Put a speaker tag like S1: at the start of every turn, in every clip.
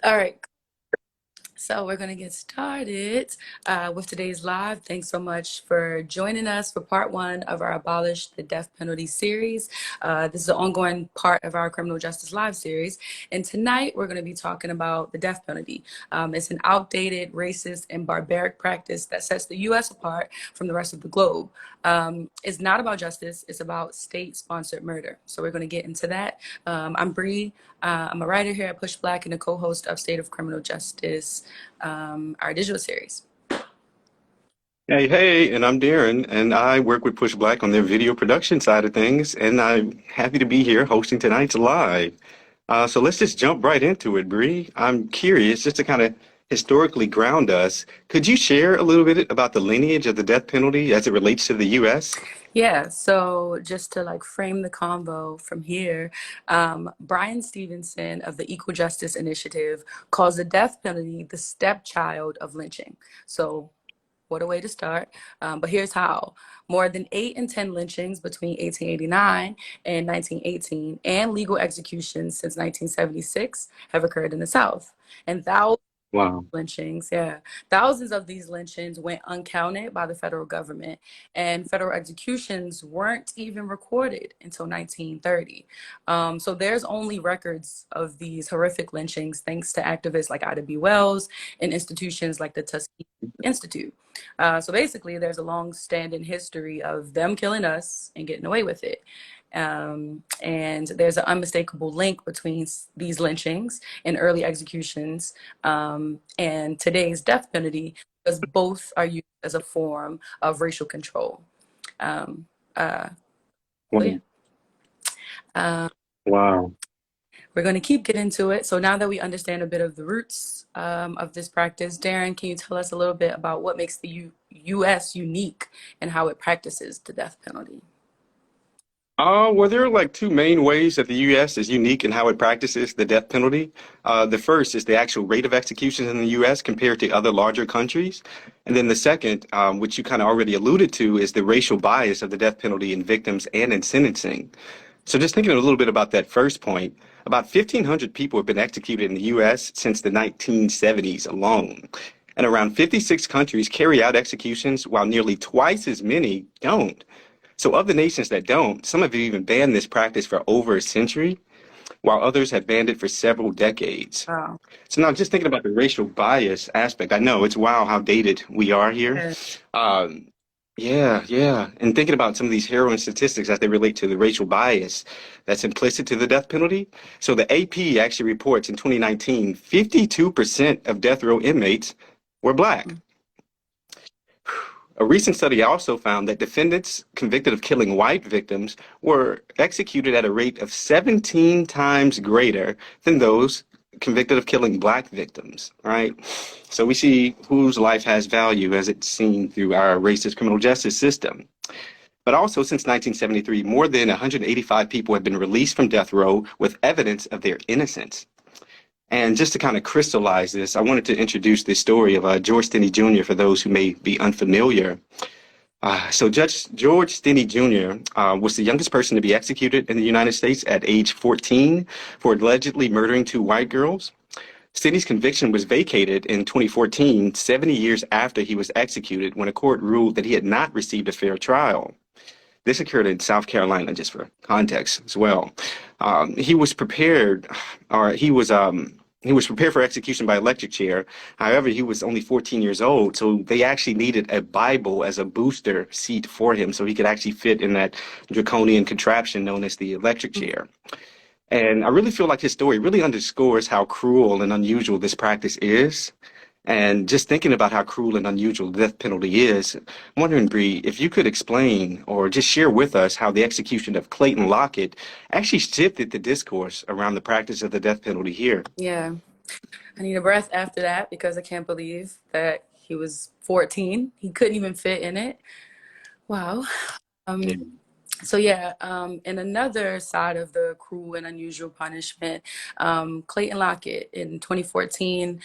S1: All right. So we're going to get started with today's live. Thanks so much for joining us for part one of our Abolish the Death Penalty series. This is an ongoing part of our Criminal Justice Live series. And tonight we're going to be talking about the death penalty. It's an outdated, racist, and barbaric practice that sets the U.S. apart from the rest of the globe. It's not about justice. It's about state-sponsored murder. So we're going to get into that. I'm Bree. I'm a writer here at Push Black and a co-host of State of Criminal Justice, our digital series.
S2: Hey, hey, and I'm Darren, and I work with Push Black on their video production side of things, and I'm happy to be here hosting tonight's live. So let's just jump right into it, Bree. I'm curious, just to kind of historically ground us, could you share a little bit about the lineage of the death penalty as it relates to the U.S.?
S1: Yeah, so just to like frame the convo from here, Brian Stevenson of the Equal Justice Initiative calls the death penalty the stepchild of lynching. So what a way to start. But here's how. More than 8 in 10 lynchings between 1889 and 1918 and legal executions since 1976 have occurred in the South. And
S2: Wow.
S1: lynchings, yeah. Thousands of these lynchings went uncounted by the federal government, and federal executions weren't even recorded until 1930. So there's only records of these horrific lynchings thanks to activists like Ida B. Wells and institutions like the Tuskegee Institute. So basically, there's a long-standing history of them killing us and getting away with it. And there's an unmistakable link between these lynchings and early executions and today's death penalty, because both are used as a form of racial control. Um, uh, so yeah,
S2: Wow.
S1: uh,
S2: Wow.
S1: we're going to keep getting into it. So now that we understand a bit of the roots of this practice, Darren, can you tell us a little bit about what makes the U.S. unique and how it practices the death penalty?
S2: Well, there are like two main ways that the U.S. is unique in how it practices the death penalty. The first is the actual rate of executions in the U.S. compared to other larger countries. And then the second, which you kind of already alluded to, is the racial bias of the death penalty in victims and in sentencing. So just thinking a little bit about that first point, about 1,500 people have been executed in the U.S. since the 1970s alone. And around 56 countries carry out executions while nearly twice as many don't. So of the nations that don't, some have even banned this practice for over a century, while others have banned it for several decades.
S1: Wow.
S2: So now just thinking about the racial bias aspect, I know it's wow how dated we are here.
S1: Yeah.
S2: Um, yeah. And thinking about some of these harrowing statistics as they relate to the racial bias that's implicit to the death penalty. So the AP actually reports in 2019, 52% of death row inmates were black. A recent study also found that defendants convicted of killing white victims were executed at a rate of 17 times greater than those convicted of killing black victims, right? So we see whose life has value as it's seen through our racist criminal justice system. But also since 1973, more than 185 people have been released from death row with evidence of their innocence. And just to kind of crystallize this, I wanted to introduce the story of George Stinney Jr. for those who may be unfamiliar. So Judge George Stinney Jr. Was the youngest person to be executed in the United States at age 14 for allegedly murdering two white girls. Stinney's conviction was vacated in 2014, 70 years after he was executed, when a court ruled that he had not received a fair trial. This occurred in South Carolina, just for context as well. He was prepared, or he was prepared for execution by electric chair. However, he was only 14 years old, so they actually needed a Bible as a booster seat for him, so he could actually fit in that draconian contraption known as the electric chair. And I really feel like his story really underscores how cruel and unusual this practice is. And just thinking about how cruel and unusual the death penalty is, I'm wondering, Bree, if you could explain or just share with us how the execution of Clayton Lockett actually shifted the discourse around the practice of the death penalty here.
S1: Yeah. I need a breath after that because I can't believe that he was 14. He couldn't even fit in it. Wow.
S2: Yeah.
S1: Um, so yeah, and another side of the cruel and unusual punishment, Clayton Lockett in 2014,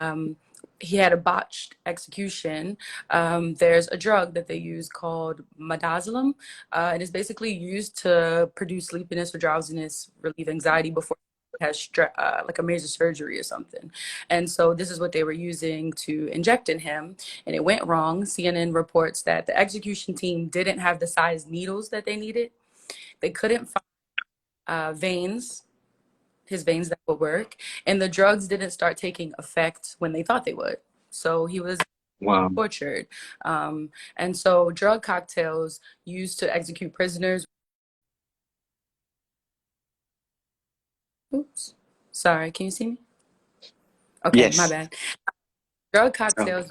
S1: um, he had a botched execution. There's a drug that they use called Midazolam, and it's basically used to produce sleepiness or drowsiness, relieve anxiety before. has like a major surgery or something. And so this is what they were using to inject in him, and it went wrong. CNN reports that the execution team didn't have the size needles that they needed. They couldn't find his veins that would work, and the drugs didn't start taking effect when they thought they would. So he was
S2: Wow.
S1: tortured. And so drug cocktails used to execute prisoners. Oops. Sorry, can you see me? Okay, my
S2: Yes.
S1: bad. Drug
S2: Oh,
S1: cocktails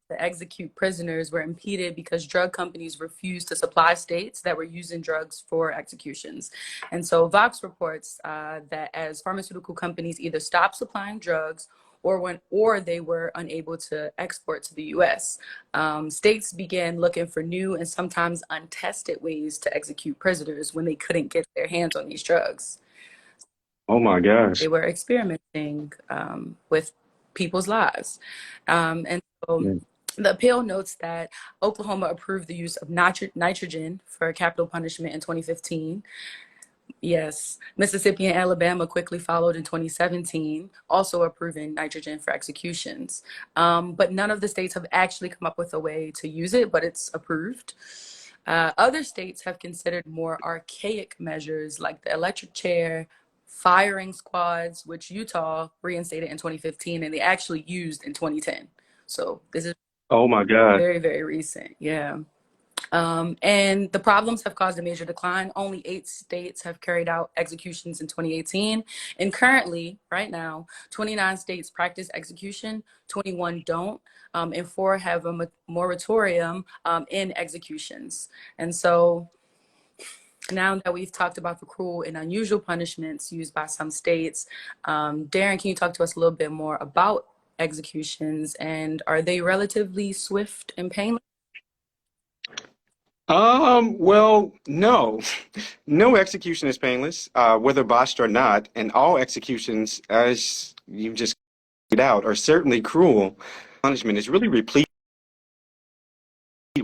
S1: to execute prisoners were impeded because drug companies refused to supply states that were using drugs for executions. And so Vox reports that as pharmaceutical companies either stopped supplying drugs or they were unable to export to the U.S., states began looking for new and sometimes untested ways to execute prisoners when they couldn't get their hands on these drugs.
S2: oh my
S1: They
S2: gosh.
S1: were experimenting with people's lives. And so
S2: Yeah.
S1: the appeal notes that Oklahoma approved the use of nitrogen for capital punishment in 2015. Yes, Mississippi and Alabama quickly followed in 2017, also approving nitrogen for executions. But none of the states have actually come up with a way to use it, but it's approved. Other states have considered more archaic measures like the electric chair, firing squads, which Utah reinstated in 2015 and they actually used in 2010. So this is
S2: Oh my God.
S1: very, very recent. Yeah. And the problems have caused a major decline. Only 8 states have carried out executions in 2018. And currently, right now, 29 states practice execution, 21 don't, and 4 have a moratorium in executions. And so now that we've talked about the cruel and unusual punishments used by some states, Darren, can you talk to us a little bit more about executions, and are they relatively swift and painless?
S2: Well, no. No execution is painless, whether botched or not, and all executions, as you just laid out, are certainly cruel. Punishment is really replete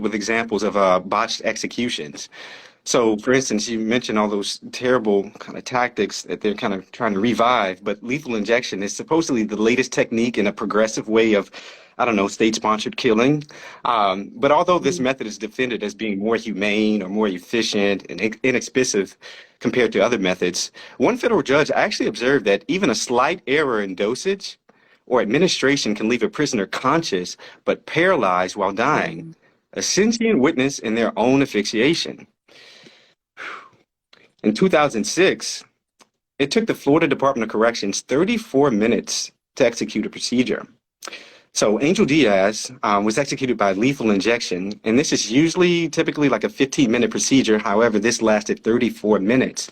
S2: with examples of botched executions. So, for instance, you mentioned all those terrible kind of tactics that they're kind of trying to revive, but lethal injection is supposedly the latest technique in a progressive way of, I don't know, state-sponsored killing. But although this
S1: Mhm.
S2: method is defended as being more humane or more efficient and inexpensive compared to other methods, one federal judge actually observed that even a slight error in dosage or administration can leave a prisoner conscious but paralyzed while dying,
S1: Mhm.
S2: a sentient witness in their own asphyxiation. In 2006, it took the Florida Department of Corrections 34 minutes to execute a procedure. So Angel Diaz was executed by lethal injection, and this is usually typically like a 15-minute procedure. However, this lasted 34 minutes.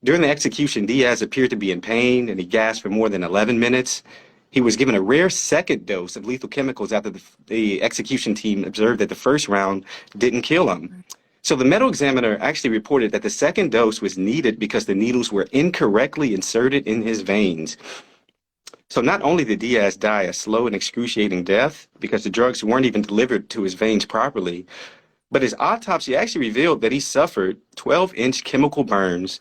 S2: During the execution, Diaz appeared to be in pain, and he gasped for more than 11 minutes. He was given a rare second dose of lethal chemicals after the execution team observed that the first round didn't kill him. So the medical examiner actually reported that the second dose was needed because the needles were incorrectly inserted in his veins. So not only did Diaz die a slow and excruciating death because the drugs weren't even delivered to his veins properly, but his autopsy actually revealed that he suffered 12-inch chemical burns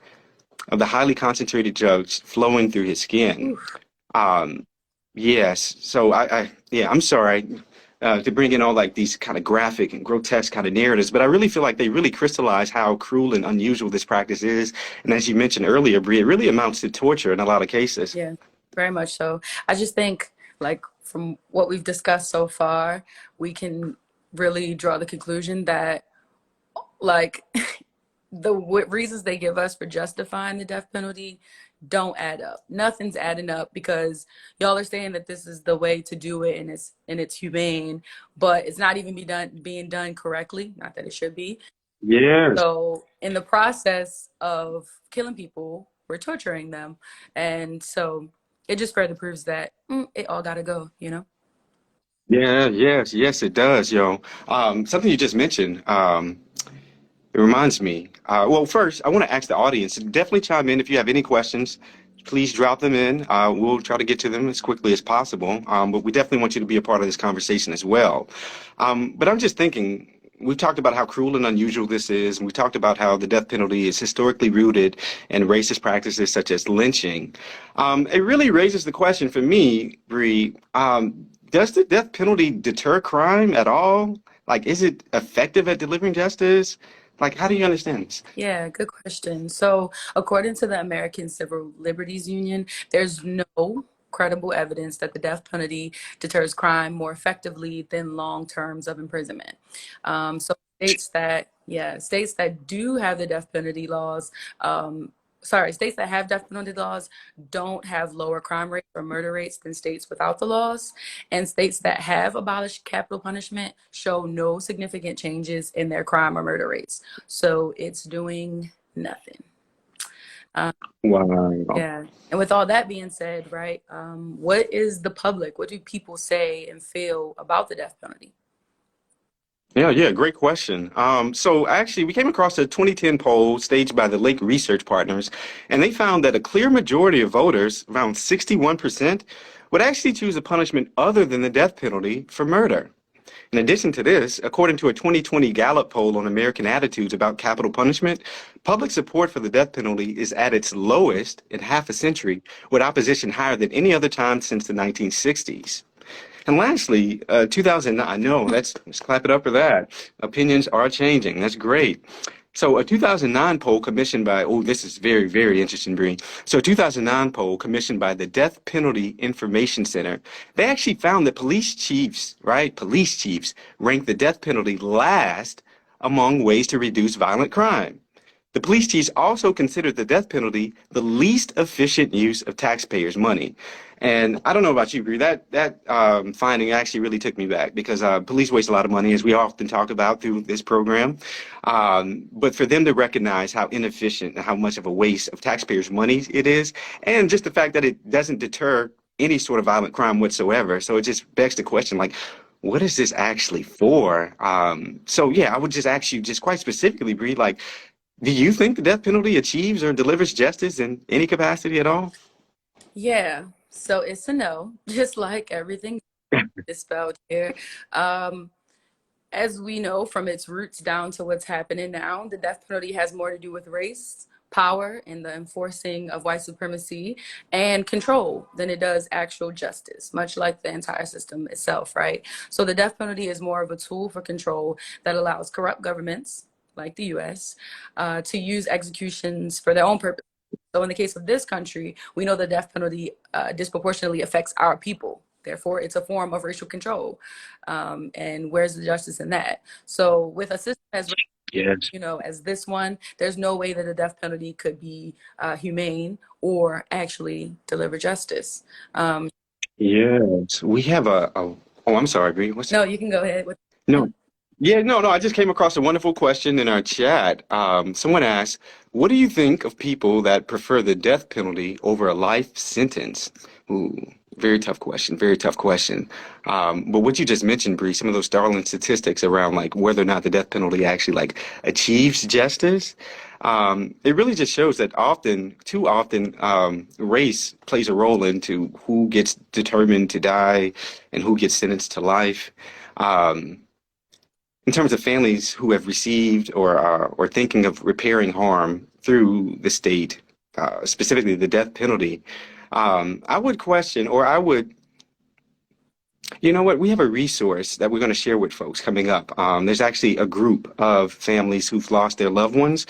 S2: of the highly concentrated drugs flowing through his skin.
S1: Oof.
S2: Um, yes, so yeah, I'm sorry to bring in all like these kind of graphic and grotesque kind of narratives, but I really feel like they really crystallize how cruel and unusual this practice is. And as you mentioned earlier, Brie, it really amounts to torture in a lot of cases.
S1: Yeah, very much so. I just think, like, from what we've discussed so far, we can really draw the conclusion that, like, the reasons they give us for justifying the death penalty don't add up. Nothing's adding up because y'all are saying that this is the way to do it and it's humane, but it's not even being done correctly. Not that it should be.
S2: Yes.
S1: So in the process of killing people, we're torturing them, and so it just further proves that it all gotta go. You know.
S2: Yeah, yes, it does, yo. Something you just mentioned, it reminds me. Well, first, I want to ask the audience, definitely chime in if you have any questions. Please drop them in. We'll try to get to them as quickly as possible. But we definitely want you to be a part of this conversation as well. But I'm just thinking, we've talked about how cruel and unusual this is, and we talked about how the death penalty is historically rooted in racist practices such as lynching. It really raises the question for me, Bree, does the death penalty deter crime at all? Like, is it effective at delivering justice? Like, how do you understand this?
S1: Yeah, good question. So, according to the American Civil Liberties Union, there's no credible evidence that the death penalty deters crime more effectively than long terms of imprisonment. So, states that do have the death penalty laws, states that have death penalty laws don't have lower crime rates or murder rates than states without the laws. And states that have abolished capital punishment show no significant changes in their crime or murder rates. So it's doing nothing. Um,
S2: Wow.
S1: yeah. And with all that being said, right, what is the public? What do people say and feel about the death penalty?
S2: Yeah, great question. So actually, we came across a 2010 poll staged by the Lake Research Partners, and they found that a clear majority of voters, around 61%, would actually choose a punishment other than the death penalty for murder. In addition to this, according to a 2020 Gallup poll on American attitudes about capital punishment, public support for the death penalty is at its lowest in half a century, with opposition higher than any other time since the 1960s. And lastly, 2009, I know, let's clap it up for that. Opinions are changing. That's great. So a 2009 poll commissioned by, oh, this is very, very interesting, Bree. So a 2009 poll commissioned by the Death Penalty Information Center, they actually found that police chiefs, right, police chiefs rank the death penalty last among ways to reduce violent crime. The police chiefs also considered the death penalty the least efficient use of taxpayers' money. And I don't know about you, Bree, that finding actually really took me back because police waste a lot of money, as we often talk about through this program. But for them to recognize how inefficient and how much of a waste of taxpayers' money it is, and just the fact that it doesn't deter any sort of violent crime whatsoever. So it just begs the question, like, what is this actually for? So yeah, I would just ask you, just quite specifically, Bree, like, do you think the death penalty achieves or delivers justice in any capacity at all?
S1: Yeah, so it's a no, just like everything is spelled here. Um, as we know from its roots down to what's happening now, the death penalty has more to do with race, power, and the enforcing of white supremacy and control than it does actual justice, much like the entire system itself, right? So the death penalty is more of a tool for control that allows corrupt governments, like the US, to use executions for their own purpose. So in the case of this country, we know the death penalty disproportionately affects our people. Therefore, it's a form of racial control. And where's the justice in that? So with a system as
S2: Yes.
S1: as this one, there's no way that a death penalty could be humane or actually deliver justice.
S2: Yes. We have oh, I'm sorry, Bree. What's
S1: No, you can go ahead with.
S2: no? Yeah, no. I just came across a wonderful question in our chat. Someone asked, "What do you think of people that prefer the death penalty over a life sentence?" Ooh, very tough question. Very tough question. But what you just mentioned, Bree, some of those startling statistics around like whether or not the death penalty actually like achieves justice. It really just shows that too often, race plays a role into who gets determined to die and who gets sentenced to life. Um, in terms of families who have received or thinking of repairing harm through the state, specifically the death penalty, I would question, or I would, you know what, we have a resource that we're going to share with folks coming up. There's actually a group of families who've lost their loved ones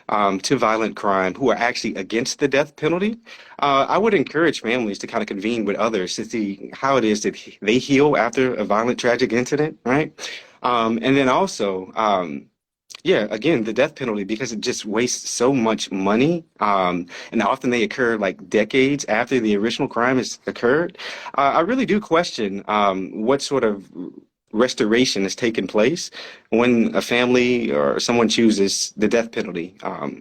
S2: to violent crime who are actually against the death penalty. I would encourage families to kind of convene with others to see how it is that they heal after a violent, tragic incident, right? And then also, yeah, again, the death penalty, because it just wastes so much money, and often they occur like decades after the original crime has occurred. I really do question what sort of restoration has taken place when a family or someone chooses the death penalty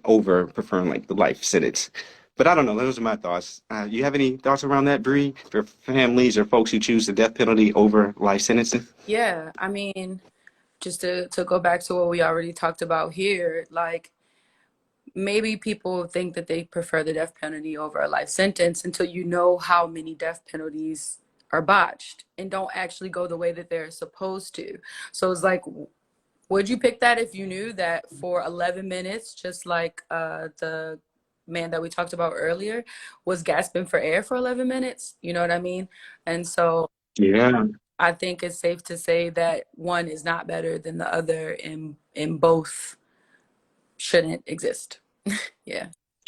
S2: over preferring like the life sentence. But I don't know. Those are my thoughts. You have any thoughts around that, Bree, for families or folks who choose the death penalty over life sentencing?
S1: Yeah, I mean, just to go back to what we already talked about here, like maybe people think that they prefer the death penalty over a life sentence until you know how many death penalties are botched and don't actually go the way that they're supposed to. So it's like Would you pick that if you knew that for 11 minutes, just like the man that we talked about earlier was gasping for air for 11 minutes? You know what I mean? And so
S2: Yeah.
S1: I think it's safe to say that one is not better than the other, and both shouldn't exist. Yeah.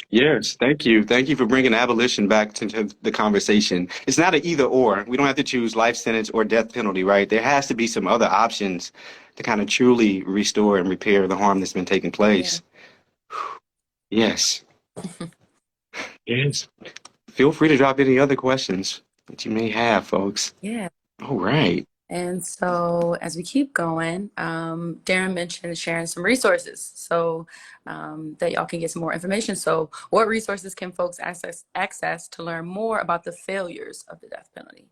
S2: Yes, thank you. Thank you for bringing abolition back to the conversation. It's not an either or. We don't have to choose life sentence or death penalty, right? There has to be some other options to kind of truly restore and repair the harm that's been taking
S1: Yeah.
S2: place. Yes. Yes. Feel free to drop any other questions that you may have, folks.
S1: Yeah.
S2: All right.
S1: And so as we keep going, Darren mentioned sharing some resources so that y'all can get some more information. So what resources can folks access to learn more about the failures of the death penalty?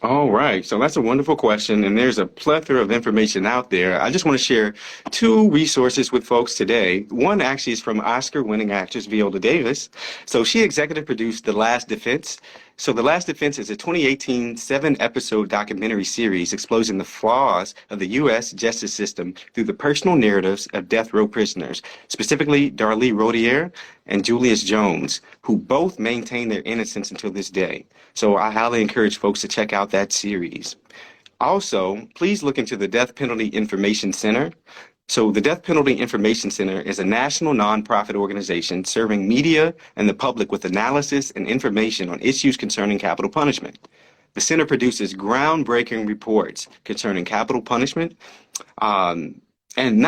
S2: All right. So that's a wonderful question. And there's a plethora of information out there. I just want to share two resources with folks today. One actually is from Oscar-winning actress Viola Davis. So she executive produced The Last Defense. So The Last Defense is a 2018 7-episode documentary series exposing the flaws of the U.S. justice system through the personal narratives of death row prisoners, specifically Darlie Rodier and Julius Jones, who both maintain their innocence until this day. So I highly encourage folks to check out that series. Also, please look into the Death Penalty Information Center. So the Death Penalty Information Center is a national nonprofit organization serving media and the public with analysis and information on issues concerning capital punishment. The center produces groundbreaking reports concerning capital punishment, and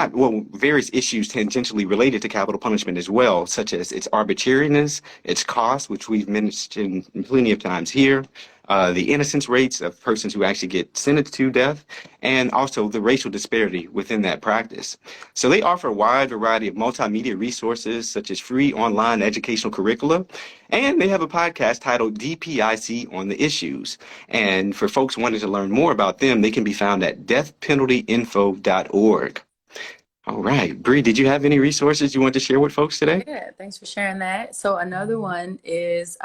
S2: various issues tangentially related to capital punishment as well, such as its arbitrariness, its cost, which we've mentioned plenty of times here, the innocence rates of persons who actually get sentenced to death, and also the racial disparity within that practice. So they offer a wide variety of multimedia resources, such as free online educational curricula, and they have a podcast titled DPIC on the issues. And for folks wanting to learn more about them, they can be found at deathpenaltyinfo.org. All right. Bree, did you have any resources you want to share with folks today?
S1: Yeah, thanks for sharing that. So another one is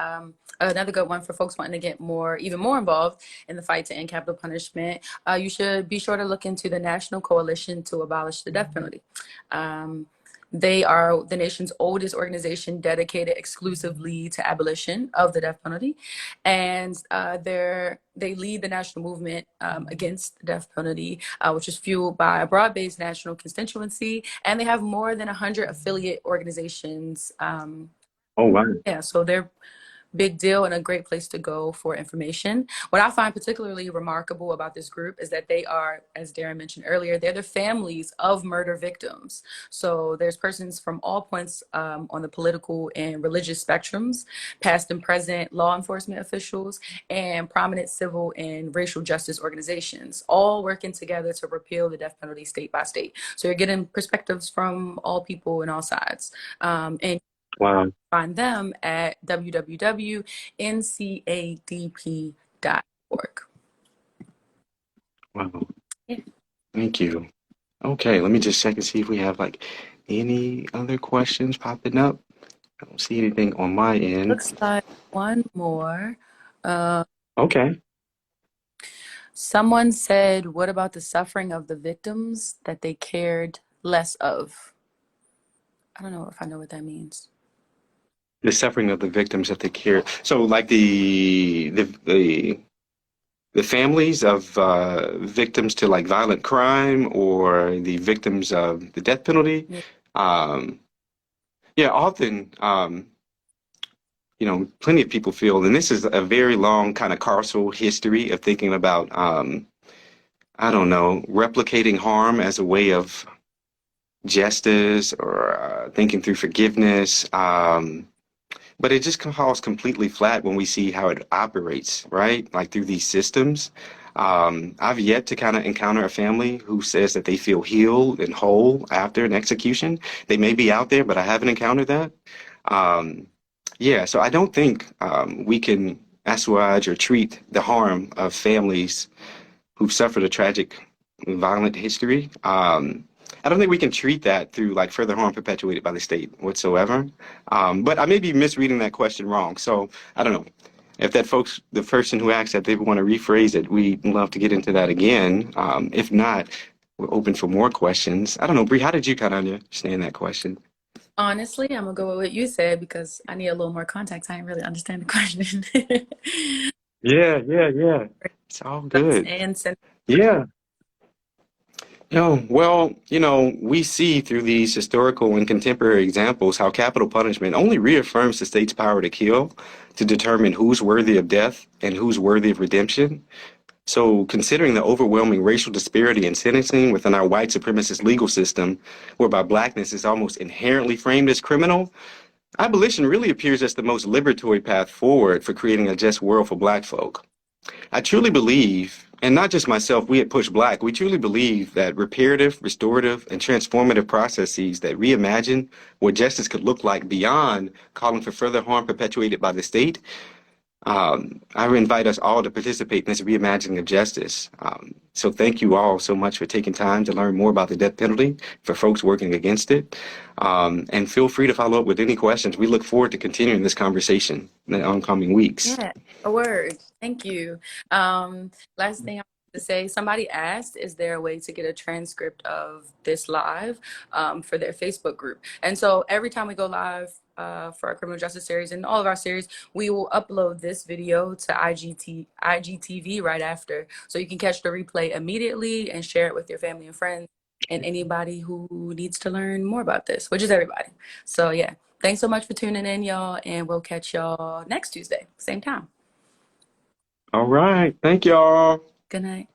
S1: another good one for folks wanting to get even more involved in the fight to end capital punishment. You should be sure to look into the National Coalition to Abolish the Death Penalty. They are the nation's oldest organization dedicated exclusively to abolition of the death penalty. And they lead the national movement against the death penalty, which is fueled by a broad-based national constituency. And they have more than 100 affiliate organizations.
S2: Oh, wow.
S1: Yeah, so they're big deal and a great place to go for information. What I find particularly remarkable about this group is that they are, as Darren mentioned earlier, they're the families of murder victims. So there's persons from all points on the political and religious spectrums, past and present law enforcement officials, and prominent civil and racial justice organizations, all working together to repeal the death penalty state by state. So you're getting perspectives from all people and all sides. And
S2: Wow.
S1: find them at www.ncadp.org.
S2: Wow.
S1: Yeah.
S2: Thank you. Okay, let me just check and see if we have like any other questions popping up. I don't see anything on my end.
S1: Looks like one more.
S2: Okay.
S1: Someone said, what about the suffering of the victims that they cared less of? I don't know if I know what that means.
S2: The suffering of the victims that they care. So like the families of victims to like violent crime or the victims of the death penalty.
S1: Yeah.
S2: Yeah, often plenty of people feel, and this is a very long kind of carceral history of thinking about I don't know, replicating harm as a way of justice or thinking through forgiveness. But it just falls completely flat when we see how it operates, right? Like through these systems. I've yet to kind of encounter a family who says that they feel healed and whole after an execution. They may be out there, but I haven't encountered that. Yeah, so I don't think we can assuage or treat the harm of families who've suffered a tragic, violent history. I don't think we can treat that through like further harm perpetuated by the state whatsoever. But I may be misreading that question wrong. So I don't know. If the person who asked that, they want to rephrase it, we'd love to get into that again. If not, we're open for more questions. I don't know, Bree, how did you kind of understand that question?
S1: Honestly, I'm gonna go with what you said because I need a little more context. I didn't really understand the question.
S2: Yeah, yeah, yeah. It's all good.
S1: And
S2: Yeah. No, well, we see through these historical and contemporary examples how capital punishment only reaffirms the state's power to kill, to determine who's worthy of death and who's worthy of redemption. So, considering the overwhelming racial disparity in sentencing within our white supremacist legal system, whereby blackness is almost inherently framed as criminal, abolition really appears as the most liberatory path forward for creating a just world for black folk. I truly believe, and not just myself, we at Push Black, we truly believe that reparative, restorative, and transformative processes that reimagine what justice could look like beyond calling for further harm perpetuated by the state. I invite us all to participate in this reimagining of justice. So thank you all so much for taking time to learn more about the death penalty for folks working against it. And feel free to follow up with any questions. We look forward to continuing this conversation in the oncoming weeks.
S1: yeah, a word. Thank you. Last thing I want to say, somebody asked, is there a way to get a transcript of this live for their Facebook group? And so every time we go live for our criminal justice series and all of our series, we will upload this video to IGTV right after. So you can catch the replay immediately and share it with your family and friends and anybody who needs to learn more about this, which is everybody. So yeah. Thanks so much for tuning in, y'all, and we'll catch y'all next Tuesday, same time.
S2: All right. Thank y'all.
S1: Good night.